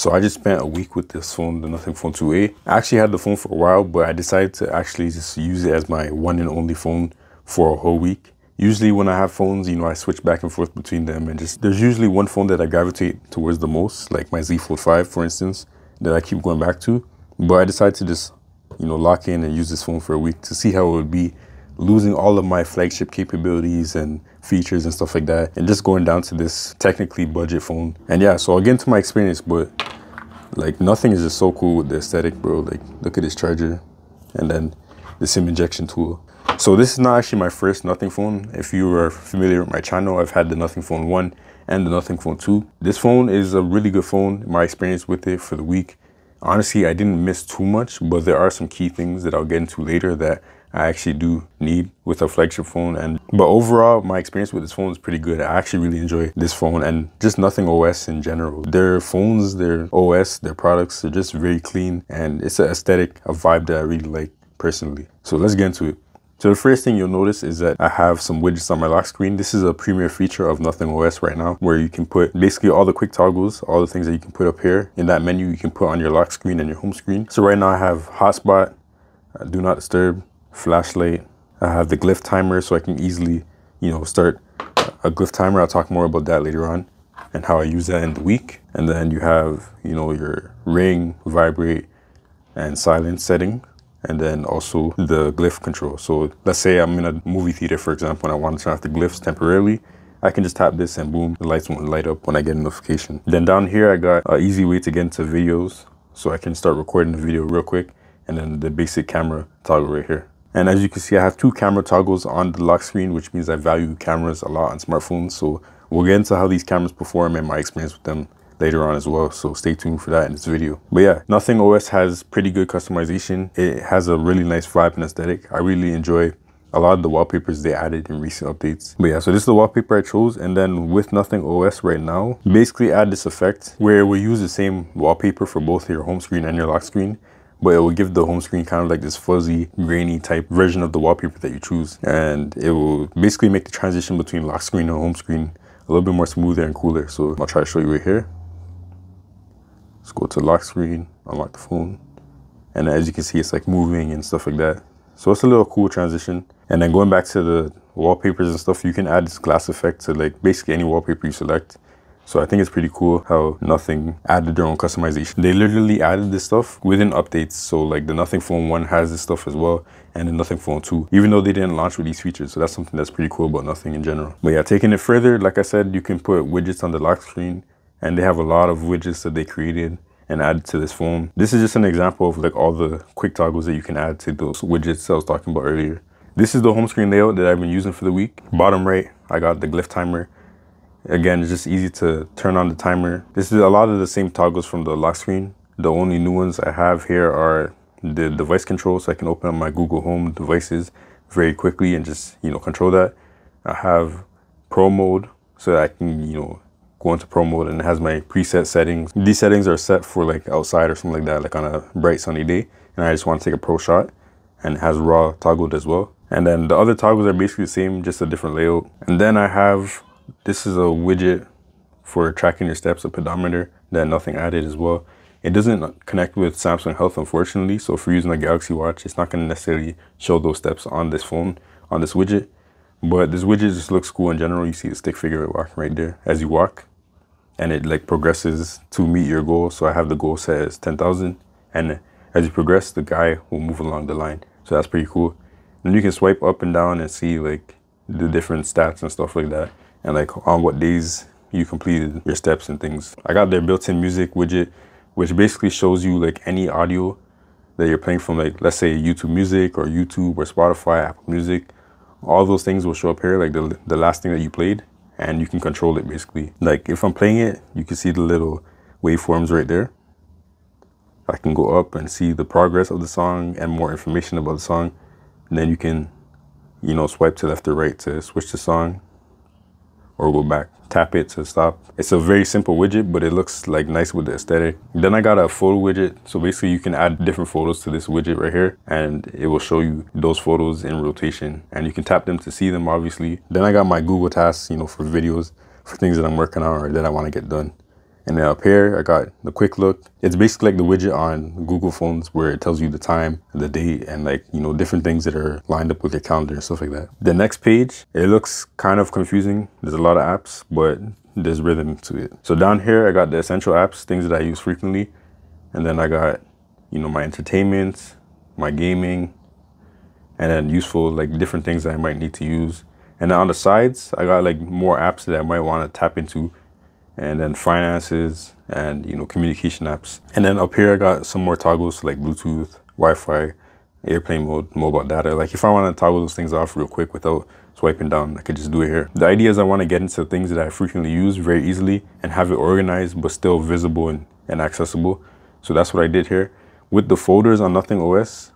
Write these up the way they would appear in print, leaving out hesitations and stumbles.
So I just spent a week with this phone, the Nothing Phone 2A. I actually had the phone for a while, but I decided to actually just use it as my one and only phone for a whole week. Usually when I have phones, you know, I switch back and forth between them, and just there's usually one phone that I gravitate towards the most, like my Z Fold 5, for instance, that I keep going back to. But I decided to just, you know, lock in and use this phone for a week to see how it would be losing all of my flagship capabilities and features and stuff like that, and just going down to this technically budget phone. And yeah, so I'll get into my experience, but like Nothing is just so cool with the aesthetic, bro. Like, look at this charger and then the SIM injection tool. So this is not actually my first Nothing phone. If you are familiar with my channel, I've had the Nothing Phone 1 and the Nothing Phone 2. This phone is a really good phone. My experience with it for the week, honestly, I didn't miss too much, but there are some key things that I'll get into later that I actually do need with a flagship phone. But overall, my experience with this phone is pretty good. I actually really enjoy this phone and just Nothing OS in general. Their phones, their OS, their products are just very clean, and it's an aesthetic, a vibe that I really like personally. So let's get into it. So the first thing you'll notice is that I have some widgets on my lock screen. This is a premier feature of Nothing OS right now, where you can put basically all the quick toggles, all the things that you can put up here in that menu, you can put on your lock screen and your home screen. So right now I have hotspot, do not disturb, flashlight. I have the glyph timer, so I can easily, you know, start a glyph timer. I'll talk more about that later on and how I use that in the week. And then you have, you know, your ring, vibrate, and silence setting. And then also the glyph control. So let's say I'm in a movie theater, for example, and I want to turn off the glyphs temporarily. I can just tap this and boom, the lights won't light up when I get a notification. Then down here, I got an easy way to get into videos. So I can start recording the video real quick. And then the basic camera toggle right here. And as you can see, I have two camera toggles on the lock screen, which means I value cameras a lot on smartphones. So we'll get into how these cameras perform and my experience with them later on as well, so stay tuned for that in this video. But yeah, Nothing OS has pretty good customization. It has a really nice vibe and aesthetic. I really enjoy a lot of the wallpapers they added in recent updates. But yeah, so this is the wallpaper I chose. And then with Nothing OS right now, basically add this effect where we use the same wallpaper for both your home screen and your lock screen, but it will give the home screen kind of like this fuzzy, grainy type version of the wallpaper that you choose. And it will basically make the transition between lock screen and home screen a little bit more smoother and cooler. So I'll try to show you right here. Let's go to lock screen, unlock the phone. And as you can see, it's like moving and stuff like that. So it's a little cool transition. And then going back to the wallpapers and stuff, you can add this glass effect to like basically any wallpaper you select. So I think it's pretty cool how Nothing added their own customization. They literally added this stuff within updates. So like the Nothing Phone 1 has this stuff as well, and the Nothing Phone 2, even though they didn't launch with these features. So that's something that's pretty cool about Nothing in general. But yeah, taking it further, like I said, you can put widgets on the lock screen, and they have a lot of widgets that they created and added to this phone. This is just an example of like all the quick toggles that you can add to those widgets I was talking about earlier. This is the home screen layout that I've been using for the week. Bottom right, I got the glyph timer. Again, it's just easy to turn on the timer. This is a lot of the same toggles from the lock screen. The only new ones I have here are the device control, so I can open up my Google Home devices very quickly and just, you know, control that. I have Pro mode, so that I can, you know, go into Pro mode, and it has my preset settings. These settings are set for like outside or something like that, like on a bright sunny day, and I just want to take a pro shot, and it has RAW toggled as well. And then the other toggles are basically the same, just a different layout. And then I have, this is a widget for tracking your steps, a pedometer that Nothing added as well. It doesn't connect with Samsung Health, unfortunately. So if you're using a Galaxy Watch, it's not going to necessarily show those steps on this phone, on this widget. But this widget just looks cool in general. You see the stick figure walking right there as you walk, and it like progresses to meet your goal. So I have the goal set as 10,000, and as you progress, the guy will move along the line. So that's pretty cool. And you can swipe up and down and see like the different stats and stuff like that, and like on what days you completed your steps and things. I got their built-in music widget, which basically shows you like any audio that you're playing from, like let's say YouTube Music or YouTube or Spotify, Apple Music. All those things will show up here, like the last thing that you played, and you can control it basically. Like if I'm playing it, you can see the little waveforms right there. I can go up and see the progress of the song and more information about the song. And then you can, you know, swipe to left or right to switch the song, or go back, tap it to stop. It's a very simple widget, but it looks like nice with the aesthetic. Then I got a photo widget. So basically you can add different photos to this widget right here, and it will show you those photos in rotation, and you can tap them to see them, obviously. Then I got my Google tasks, you know, for videos, for things that I'm working on or that I want to get done. And then up here, I got the quick look. It's basically like the widget on Google phones where it tells you the time, the date, and like, you know, different things that are lined up with your calendar and stuff like that. The next page, it looks kind of confusing. There's a lot of apps, but there's rhythm to it. So down here, I got the essential apps, things that I use frequently. And then I got, you know, my entertainment, my gaming, and then useful, like different things that I might need to use. And then on the sides, I got like more apps that I might want to tap into, and then finances and, you know, communication apps. And then up here, I got some more toggles like Bluetooth, Wi-Fi, airplane mode, mobile data. Like if I want to toggle those things off real quick without swiping down, I could just do it here. The idea is I want to get into things that I frequently use very easily and have it organized, but still visible and accessible. So that's what I did here. With the folders on Nothing OS,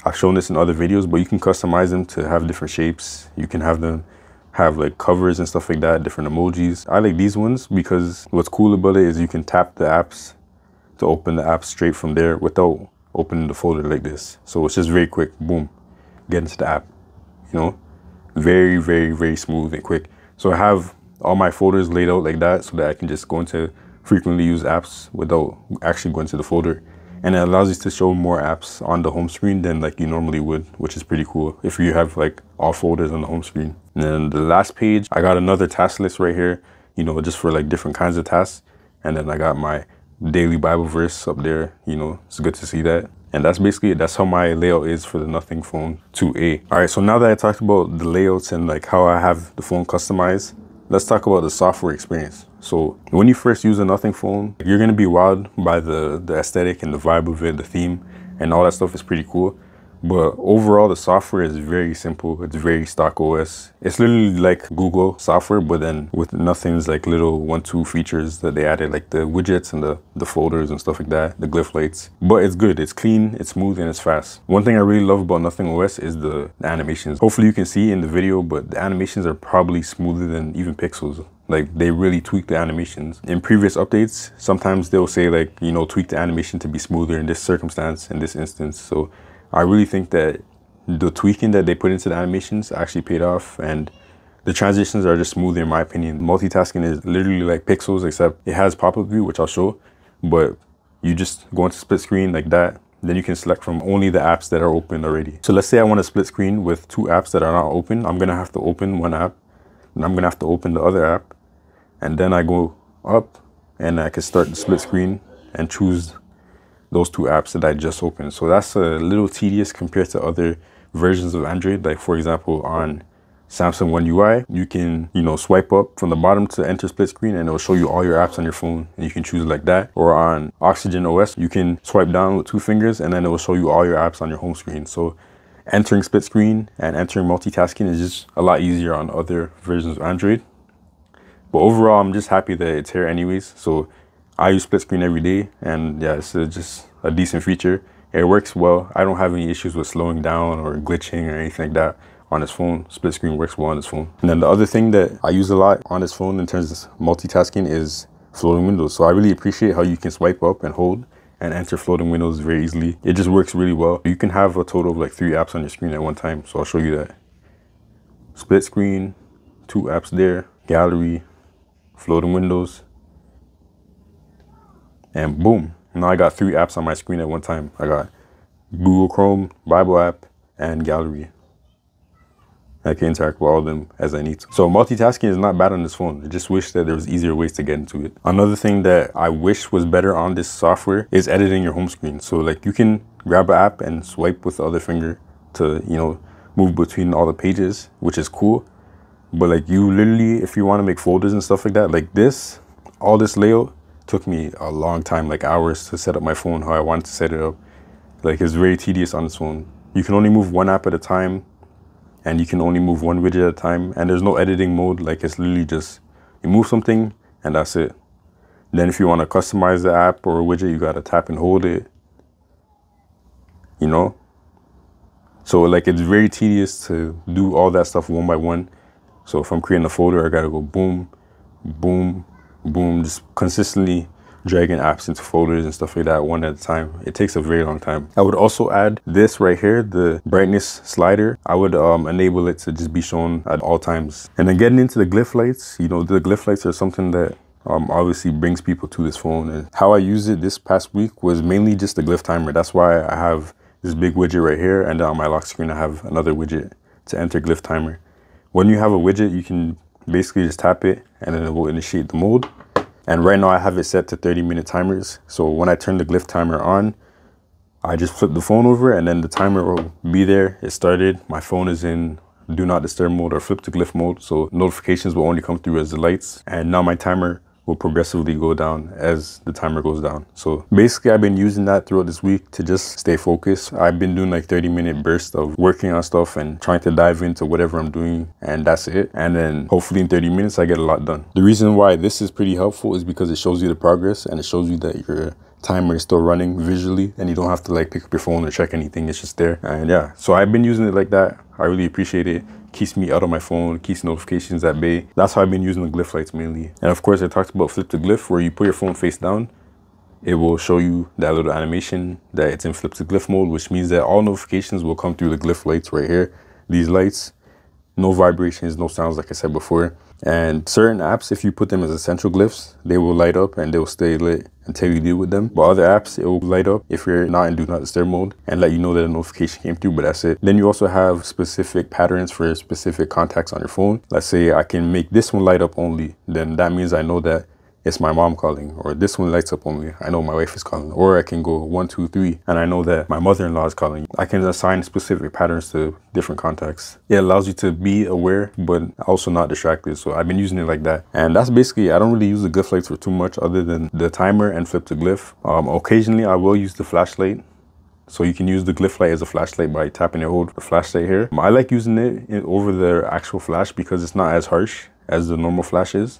I've shown this in other videos, but you can customize them to have different shapes. You can have them have like covers and stuff like that, different emojis. I like these ones because what's cool about it is you can tap the apps to open the app straight from there without opening the folder like this. So it's just very quick, boom, get into the app, you know, very, very, very smooth and quick. So I have all my folders laid out like that so that I can just go into frequently used apps without actually going to the folder. And it allows you to show more apps on the home screen than like you normally would, which is pretty cool if you have like all folders on the home screen. And then the last page, I got another task list right here, you know, just for like different kinds of tasks. And then I got my daily Bible verse up there, you know, it's good to see that. And that's basically it. That's how my layout is for the Nothing Phone 2A. All right, so now that I talked about the layouts and like how I have the phone customized, let's talk about the software experience. So when you first use a Nothing phone, you're gonna be wowed by the aesthetic and the vibe of it, the theme, and all that stuff is pretty cool. But overall, the software is very simple. It's very stock OS. It's literally like Google software, but then with Nothing's like little 1-2 features that they added, like the widgets and the folders and stuff like that, the glyph lights. But it's good, it's clean, it's smooth, and it's fast. One thing I really love about Nothing OS is the animations. Hopefully you can see in the video, but the animations are probably smoother than even Pixels. Like they really tweak the animations. In previous updates, sometimes they'll say like, you know, tweak the animation to be smoother in this circumstance, in this instance. So I really think that the tweaking that they put into the animations actually paid off, and the transitions are just smoother in my opinion. Multitasking is literally like Pixels, except it has pop-up view, which I'll show, but you just go into split screen like that. Then you can select from only the apps that are open already. So let's say I want to split screen with 2 apps that are not open. I'm gonna have to open one app, and I'm gonna have to open the other app, and then I go up and I can start the split screen and choose those 2 apps that I just opened. So that's a little tedious compared to other versions of Android. Like for example, on Samsung One UI, you can, you know, swipe up from the bottom to enter split screen and it will show you all your apps on your phone and you can choose it like that. Or on Oxygen OS, you can swipe down with 2 fingers and then it will show you all your apps on your home screen. So entering split screen and entering multitasking is just a lot easier on other versions of Android. But overall, I'm just happy that it's here anyways. So I use split screen every day, and yeah, it's just a decent feature. It works well. I don't have any issues with slowing down or glitching or anything like that on this phone. Split screen works well on this phone. And then the other thing that I use a lot on this phone in terms of multitasking is floating windows. So I really appreciate how you can swipe up and hold and enter floating windows very easily. It just works really well. You can have a total of like 3 apps on your screen at one time. So I'll show you that. Split screen, 2 apps there, gallery, floating windows, and boom, now I got 3 apps on my screen at one time. I got Google Chrome, Bible app, and gallery. I can interact with all of them as I need to. So multitasking is not bad on this phone. I just wish that there was easier ways to get into it. Another thing that I wish was better on this software is editing your home screen. So like you can grab an app and swipe with the other finger to, you know, move between all the pages, which is cool. But like you literally, if you want to make folders and stuff like that, like this, all this layout took me a long time, like hours to set up my phone how I wanted to set it up. Like it's very tedious on this phone. You can only move 1 app at a time, and you can only move 1 widget at a time, and there's no editing mode. Like it's literally just, you move something and that's it. Then if you want to customize the app or a widget, you got to tap and hold it, you know? So like it's very tedious to do all that stuff one by one. So if I'm creating a folder, I got to go boom, boom, boom, just consistently dragging apps into folders and stuff like that one at a time. It takes a very long time. I would also add this right here, the brightness slider. I would enable it to just be shown at all times. And then getting into the glyph lights, you know, the glyph lights are something that obviously brings people to this phone. And how I used it this past week was mainly just the glyph timer. That's why I have this big widget right here, and then on my lock screen I have another widget to enter glyph timer. When you have a widget, you can basically just tap it and then it will initiate the mode. And right now I have it set to 30-minute timers. So when I turn the glyph timer on, I just flip the phone over and then the timer will be there. It started. My phone is in do not disturb mode or flip to glyph mode. So notifications will only come through as the lights. And now my timer will progressively go down as the timer goes down. So basically I've been using that throughout this week to just stay focused. I've been doing like 30-minute bursts of working on stuff and trying to dive into whatever I'm doing, and that's it. And then hopefully in 30 minutes I get a lot done. The reason why this is pretty helpful is because it shows you the progress and it shows you that your timer is still running visually and you don't have to like pick up your phone or check anything. It's just there. And yeah, so I've been using it like that. I really appreciate it. Keeps me out of my phone, keeps notifications at bay. That's how I've been using the glyph lights mainly. And of course I talked about flip to glyph, where you put your phone face down. It will show you that little animation that it's in flip to glyph mode, which means that all notifications will come through the glyph lights right here. These lights, no vibrations, no sounds, like I said before. And certain apps, if you put them as essential glyphs, they will light up and they will stay lit until you deal with them. But other apps, it will light up if you're not in do not disturb mode and let you know that a notification came through, but that's it. Then you also have specific patterns for specific contacts on your phone. Let's say I can make this one light up only. Then that means I know that it's my mom calling, or this one lights up only. I know my wife is calling. Or I can go 1, 2, 3, and I know that my mother-in-law is calling. I can assign specific patterns to different contacts. It allows you to be aware, but also not distracted. So I've been using it like that. And that's basically, I don't really use the glyph lights for too much other than the timer and flip to glyph. Occasionally I will use the flashlight. So you can use the glyph light as a flashlight by tapping and hold the flashlight here. I like using it over the actual flash because it's not as harsh as the normal flash is.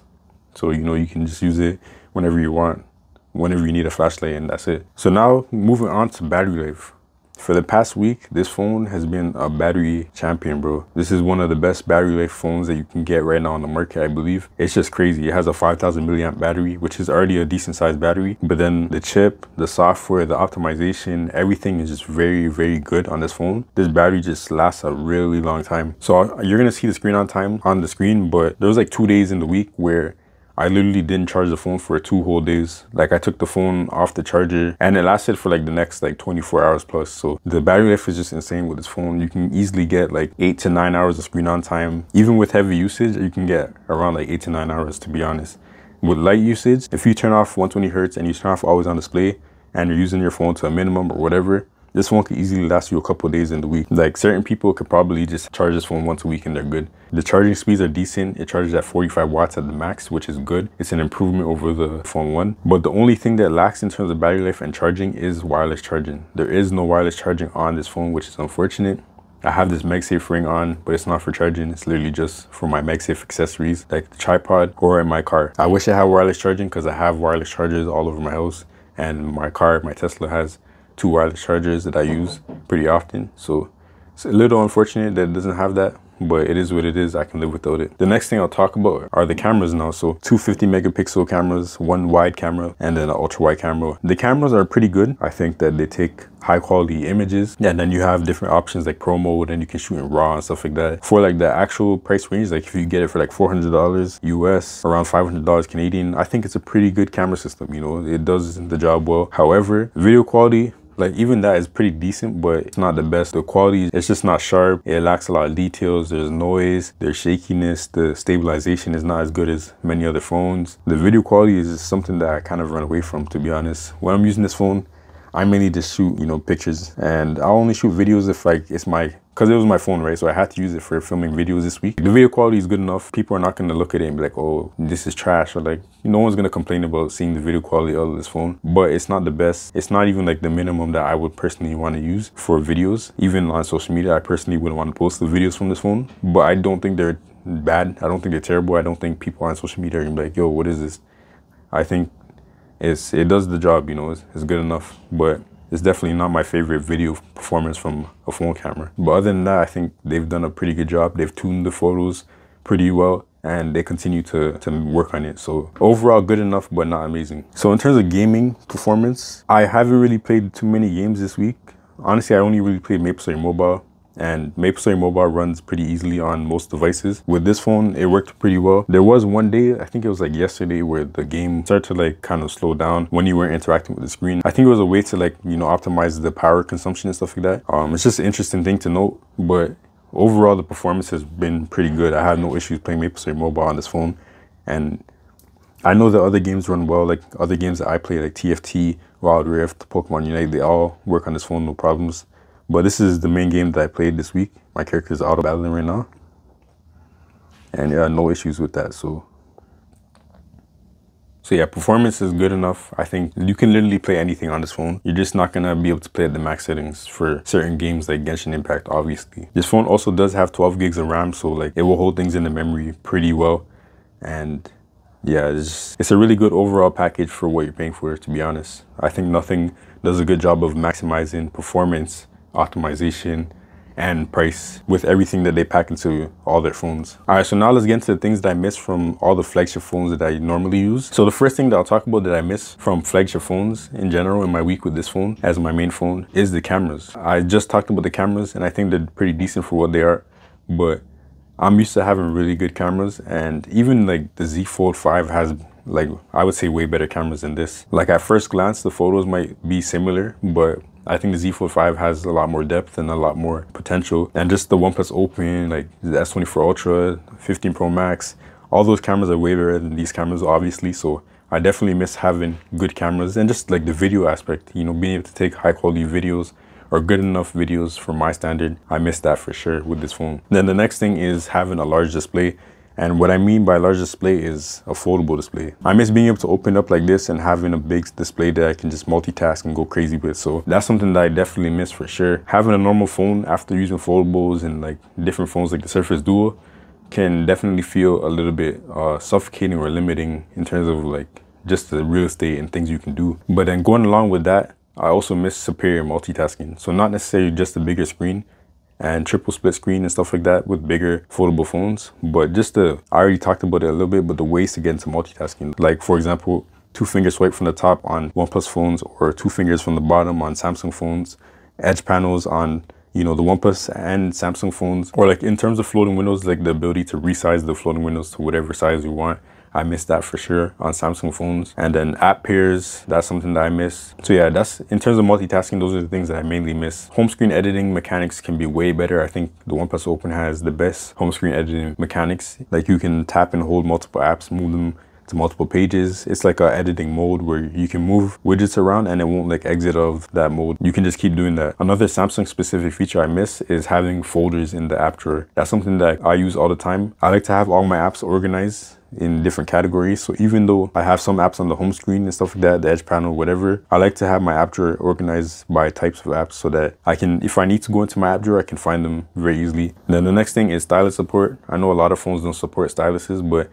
So, you know, you can just use it whenever you want, whenever you need a flashlight, and that's it. So now moving on to battery life. For the past week, this phone has been a battery champion, bro. This is one of the best battery life phones that you can get right now on the market, I believe. It's just crazy. It has a 5,000 milliamp battery, which is already a decent sized battery. But then the chip, the software, the optimization, everything is just very, very good on this phone. This battery just lasts a really long time. So you're gonna see the screen on time on the screen, but there was like 2 days in the week where I literally didn't charge the phone for 2 whole days. Like I took the phone off the charger and it lasted for like the next like 24 hours plus. So the battery life is just insane with this phone. You can easily get like 8 to 9 hours of screen on time. Even with heavy usage, you can get around like 8 to 9 hours, to be honest. With light usage, if you turn off 120 hertz and you turn off always on display and you're using your phone to a minimum or whatever, this phone could easily last you a couple of days in the week. Like certain people could probably just charge this phone once a week and they're good. The charging speeds are decent. It charges at 45 watts at the max, which is good. It's an improvement over the phone 1. But the only thing that lacks in terms of battery life and charging is wireless charging. There is no wireless charging on this phone, which is unfortunate. I have this MagSafe ring on, but it's not for charging. It's literally just for my MagSafe accessories, like the tripod or in my car. I wish I had wireless charging because I have wireless chargers all over my house. And my car, my Tesla, has 2 wireless chargers that I use pretty often. So it's a little unfortunate that it doesn't have that, but it is what it is. I can live without it. The next thing I'll talk about are the cameras now. So 2 50 megapixel cameras, 1 wide camera, and then an ultra wide camera. The cameras are pretty good. I think that they take high quality images. And then you have different options like pro mode, and you can shoot in RAW and stuff like that. For like the actual price range, like if you get it for like $400 US, around $500 Canadian, I think it's a pretty good camera system. You know, it does the job well. However, video quality, like even that is pretty decent, but it's not the best. The quality, it's just not sharp. It lacks a lot of details. There's noise, there's shakiness. The stabilization is not as good as many other phones. The video quality is something that I kind of run away from, to be honest. When I'm using this phone, I mainly just shoot, you know, pictures, and I'll only shoot videos if like it's my, because it was my phone, right? So I had to use it for filming videos this week. The video quality is good enough. People are not going to look at it and be like, oh, this is trash, or like, no one's going to complain about seeing the video quality of this phone, but it's not the best. It's not even like the minimum that I would personally want to use for videos. Even on social media, I personally wouldn't want to post the videos from this phone, but I don't think they're bad. I don't think they're terrible. I don't think people on social media are going to be like, yo, what is this? I think it does the job, you know, it's good enough, but it's definitely not my favorite video performance from a phone camera. But other than that, I think they've done a pretty good job. They've tuned the photos pretty well, and they continue to work on it. So overall, good enough, but not amazing. So in terms of gaming performance, I haven't really played too many games this week. Honestly, I only really played MapleStory Mobile and MapleStory Mobile runs pretty easily on most devices. With this phone, it worked pretty well. There was one day, I think it was like yesterday, where the game started to like kind of slow down when you weren't interacting with the screen. I think it was a way to like, you know, optimize the power consumption and stuff like that. It's just an interesting thing to note, but overall the performance has been pretty good. I had no issues playing MapleStory Mobile on this phone, and I know that other games run well, like other games that I play, like TFT, Wild Rift, Pokemon Unite, they all work on this phone, no problems. But this is the main game that I played this week. My character is auto battling right now, and yeah, no issues with that. So yeah, performance is good enough. I think you can literally play anything on this phone. You're just not gonna be able to play at the max settings for certain games like Genshin Impact, obviously. This phone also does have 12 gigs of RAM, so like it will hold things in the memory pretty well. And yeah, it's a really good overall package for what you're paying for, to be honest. I think Nothing does a good job of maximizing performance, optimization, and price with everything that they pack into all their phones. All right, so now let's get into the things that I miss from all the flagship phones that I normally use. So the first thing that I'll talk about that I miss from flagship phones in general in my week with this phone as my main phone is the cameras. I just talked about the cameras, and I think they're pretty decent for what they are, but I'm used to having really good cameras, and even like the Z Fold 5 has, like, I would say way better cameras than this. Like at first glance, the photos might be similar, but I think the Z Fold 5 has a lot more depth and a lot more potential. And just the OnePlus Open, like the S24 Ultra, 15 Pro Max, all those cameras are way better than these cameras, obviously. So I definitely miss having good cameras, and just like the video aspect, you know, being able to take high quality videos or good enough videos for my standard. I miss that for sure with this phone. Then the next thing is having a large display. And what I mean by large display is a foldable display. I miss being able to open up like this and having a big display that I can just multitask and go crazy with. So that's something that I definitely miss for sure. Having a normal phone after using foldables and like different phones like the Surface Duo can definitely feel a little bit suffocating or limiting in terms of like just the real estate and things you can do. But then going along with that, I also miss superior multitasking. So not necessarily just a bigger screen and triple split screen and stuff like that with bigger foldable phones, but just I already talked about it a little bit, but the ways to get into multitasking. Like for example, 2-finger swipe from the top on OnePlus phones, or 2 fingers from the bottom on Samsung phones, edge panels on, you know, the OnePlus and Samsung phones, or like in terms of floating windows, like the ability to resize the floating windows to whatever size you want. I miss that for sure on Samsung phones. And then app pairs, that's something that I miss. So yeah, that's in terms of multitasking, those are the things that I mainly miss. Home screen editing mechanics can be way better. I think the OnePlus Open has the best home screen editing mechanics. Like you can tap and hold multiple apps, move them to multiple pages. It's like a editing mode where you can move widgets around and it won't like exit of that mode. You can just keep doing that. Another Samsung specific feature I miss is having folders in the app drawer. That's something that I use all the time. I like to have all my apps organized in different categories. So even though I have some apps on the home screen and stuff like that, the edge panel, whatever, I like to have my app drawer organized by types of apps so that I can, if I need to go into my app drawer, I can find them very easily. And then the next thing is stylus support. I know a lot of phones don't support styluses, but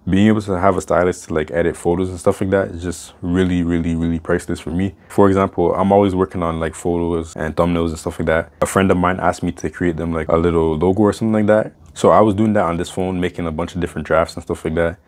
being able to have a stylus to like edit photos and stuff like that is just really priceless for me. For example, I'm always working on like photos and thumbnails and stuff like that. A friend of mine asked me to create them like a little logo or something like that. So I was doing that on this phone, making a bunch of different drafts and stuff like that.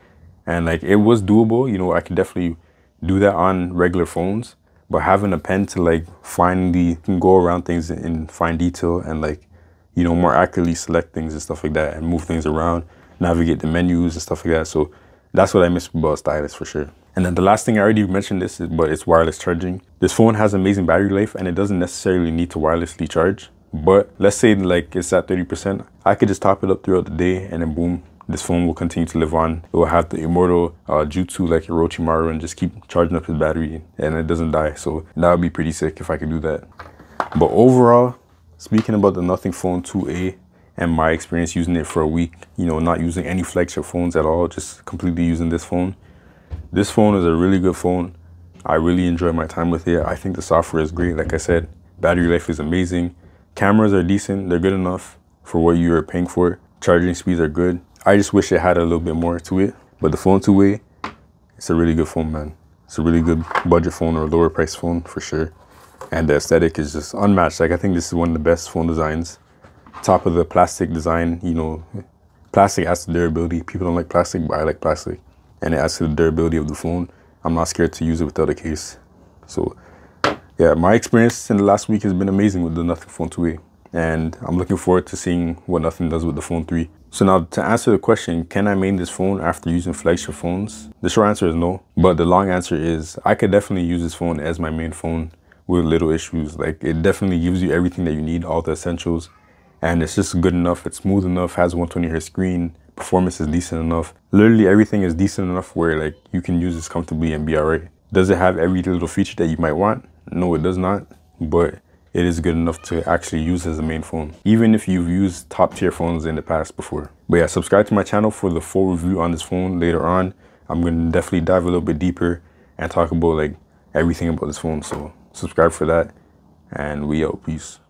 And like it was doable, you know, I could definitely do that on regular phones, but having a pen to like finally can go around things in fine detail and like, you know, more accurately select things and stuff like that and move things around, navigate the menus and stuff like that. So that's what I miss about stylus for sure. And then the last thing, I already mentioned this, but it's wireless charging. This phone has amazing battery life and it doesn't necessarily need to wirelessly charge. But let's say like it's at 30%, I could just top it up throughout the day and then boom, this phone will continue to live on. It will have the immortal Jutsu like Orochimaru and just keep charging up his battery and it doesn't die. So that would be pretty sick if I could do that. But overall, speaking about the Nothing Phone 2A and my experience using it for a week, you know, not using any flagship phones at all, just completely using this phone. This phone is a really good phone. I really enjoy my time with it. I think the software is great. Like I said, battery life is amazing. Cameras are decent. They're good enough for what you're paying for. Charging speeds are good. I just wish it had a little bit more to it. But the phone 2A, it's a really good phone, man. It's a really good budget phone or lower price phone for sure. And the aesthetic is just unmatched. Like I think this is one of the best phone designs. Top of the plastic design, you know, plastic adds to durability. People don't like plastic, but I like plastic. And it adds to the durability of the phone. I'm not scared to use it without a case. So yeah, my experience in the last week has been amazing with the Nothing Phone 2A. and I'm looking forward to seeing what nothing does with the Phone 3. So now, to answer the question, can I main this phone after using flagship phones? The short answer is no, but the long answer is I could definitely use this phone as my main phone with little issues. Like, it definitely gives you everything that you need, all the essentials, and it's just good enough. It's smooth enough, has 120Hz screen, performance is decent enough. Literally everything is decent enough where like you can use this comfortably and be alright. Does it have every little feature that you might want? No, it does not, but it is good enough to actually use as a main phone, even if you've used top tier phones in the past before. But yeah, subscribe to my channel for the full review on this phone later on. I'm gonna definitely dive a little bit deeper and talk about like everything about this phone. So subscribe for that, and we out. Peace.